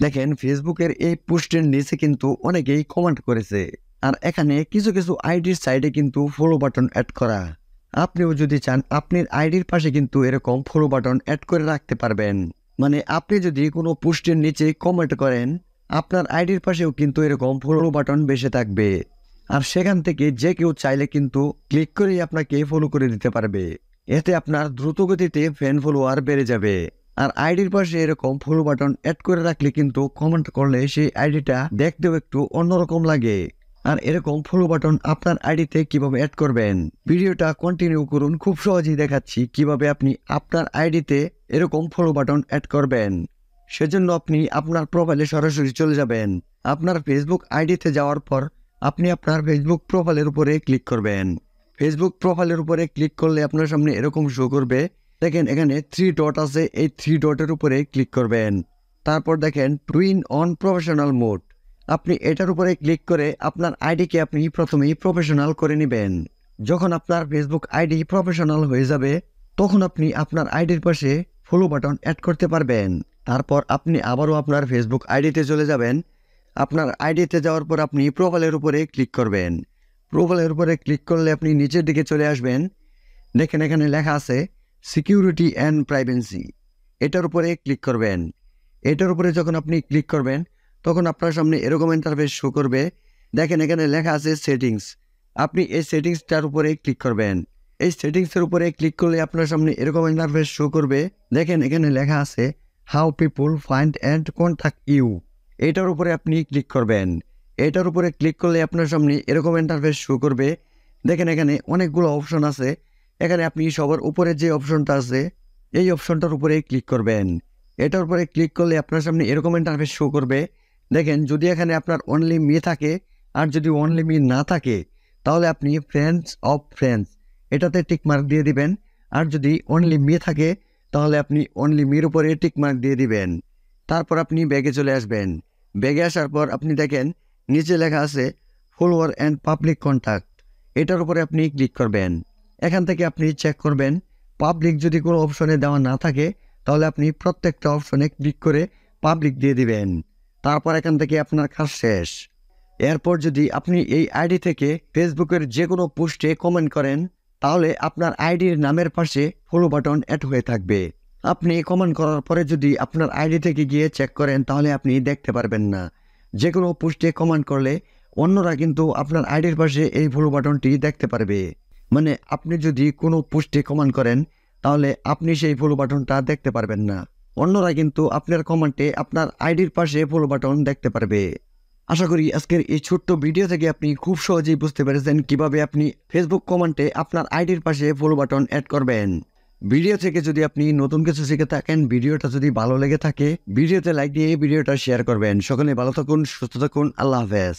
দেখেন ফেসবুকের এই পোস্টের নিচে কিন্তু অনেকেই কমেন্ট করেছে, আর এখানে কিছু কিছু আইডির সাইডে কিন্তু ফলো বাটন অ্যাড করা। আপনিও যদি চান আপনার আইডির পাশে কিন্তু এরকম ফলো বাটন অ্যাড করে রাখতে পারবেন। মানে আপনি যদি কোনো পোস্টের নিচে কমেন্ট করেন, আপনার আইডির পাশেও কিন্তু এরকম ফলো বাটন বেশি থাকবে, আর সেখান থেকে যে কেউ চাইলে কিন্তু ক্লিক করেই আপনাকে ফলো করে দিতে পারবে। এতে আপনার দ্রুতগতিতে ফ্যান ফলোয়ার বেড়ে যাবে। আর আইডির পাশে এরকম ফলো বাটন অ্যাড করে রাখলে কিন্তু কমেন্ট করলে সেই আইডিটা দেখতেও একটু অন্যরকম লাগে। আর এরকম ফলো বাটন আপনার আইডিতে কিভাবে অ্যাড করবেন, ভিডিওটা কন্টিনিউ করুন, খুব সহজেই দেখাচ্ছি কিভাবে আপনি আপনার আইডিতে এরকম ফলো বাটন অ্যাড করবেন। সেজন্য আপনি আপনার প্রোফাইলে সরাসরি চলে যাবেন। আপনার ফেসবুক আইডিতে যাওয়ার পর আপনি আপনার ফেসবুক প্রোফাইলের উপরে ক্লিক করবেন। ফেসবুক প্রোফাইলের উপরে ক্লিক করলে আপনার সামনে এরকম শো করবে। দেখেন এখানে 3 ডট আছে, এই 3 ডটের উপরে ক্লিক করবেন। তারপর দেখেন টুইন অন প্রফেশনাল মোড, আপনি এটার উপরে ক্লিক করে আপনার আইডিকে আপনি প্রথমেই প্রফেশনাল করে নেবেন। যখন আপনার ফেসবুক আইডি প্রফেশনাল হয়ে যাবে, তখন আপনি আপনার আইডির পাশে ফলো বাটন অ্যাড করতে পারবেন। তারপর আপনি আবারও আপনার ফেসবুক আইডিতে চলে যাবেন। আপনার আইডিতে যাওয়ার পর আপনি প্রোফাইলের উপরে ক্লিক করবেন। প্রোফাইলের উপরে ক্লিক করলে আপনি নিচের দিকে চলে আসবেন। দেখেন এখানে লেখা আছে সিকিউরিটি অ্যান্ড প্রাইভেসি, এটার উপরে ক্লিক করবেন। এটার উপরে যখন আপনি ক্লিক করবেন, তখন আপনার সামনে এরকম ইন্টারফেস শো করবে। দেখেন এখানে লেখা আছে সেটিংস, আপনি এই সেটিংসটার উপরে ক্লিক করবেন। এই সেটিংসের উপরে ক্লিক করলে আপনার সামনে এরকম ইন্টারফেস শো করবে। দেখেন এখানে লেখা আছে how people find and contact you, এটার উপরে আপনি ক্লিক করবেন। এটার উপরে ক্লিক করলে আপনার সামনে এরকম ইন্টারফেস শো করবে। দেখেন এখানে অনেকগুলো অপশন আছে। এখানে আপনি সবার উপরে যে অপশনটা আছে এই অপশনটার উপরে ক্লিক করবেন। এটার উপরে ক্লিক করলে আপনার সামনে এরকম ইন্টারফেস শো করবে। দেখেন যদি এখানে আপনার অনলি মি থাকে, আর যদি অনলি মি না থাকে, তাহলে আপনি ফ্রেন্ডস অফ ফ্রেন্ডস এটাতে টিক মার্ক দিয়ে দিবেন। আর যদি অনলি মি থাকে, তাহলে আপনি অনলি মির উপরে টিক মার্ক দিয়ে দিবেন। তারপর আপনি ব্যাগে চলে আসবেন। ব্যাগে আসার পর আপনি দেখেন নিচে লেখা আছে ফলোয়ার অ্যান্ড পাবলিক কন্ট্যাক্ট, এটার উপরে আপনি ক্লিক করবেন। এখান থেকে আপনি চেক করবেন পাবলিক যদি কোনো অপশনে দেওয়া না থাকে, তাহলে আপনি প্রত্যেকটা অপশনে ক্লিক করে পাবলিক দিয়ে দিবেন। তারপর এখান থেকে আপনার কাজ শেষ। এরপর যদি আপনি এই আইডি থেকে ফেসবুকের যে কোনো পোস্টে কমেন্ট করেন, তাহলে আপনার আইডির নামের পাশে ফলো বাটন অ্যাড হয়ে থাকবে। আপনি কমেন্ট করার পরে যদি আপনার আইডি থেকে গিয়ে চেক করেন, তাহলে আপনি দেখতে পারবেন না। যে কোনো পোস্টে কমেন্ট করলে অন্যরা কিন্তু আপনার আইডির পাশে এই ফলো বাটনটি দেখতে পারবে। মানে আপনি যদি কোনো পোস্টে কমেন্ট করেন, তাহলে আপনি সেই ফলো বাটনটা দেখতে পারবেন না, অন্যরা কিন্তু আপনার কমেন্টে আপনার আইডির পাশে ফলো বাটন দেখতে পারবে। আশা করি আজকের এই ছোট্ট ভিডিও থেকে আপনি খুব সহজেই বুঝতে পেরেছেন কিভাবে আপনি ফেসবুক কমেন্টে আপনার আইডির পাশে ফলো বাটন অ্যাড করবেন। ভিডিও থেকে যদি আপনি নতুন কিছু শিখে থাকেন, ভিডিওটা যদি ভালো লেগে থাকে, ভিডিওতে লাইক দিয়ে ভিডিওটা শেয়ার করবেন। সকলে ভালো থাকুন, সুস্থ থাকুন, আল্লাহ হাফেজ।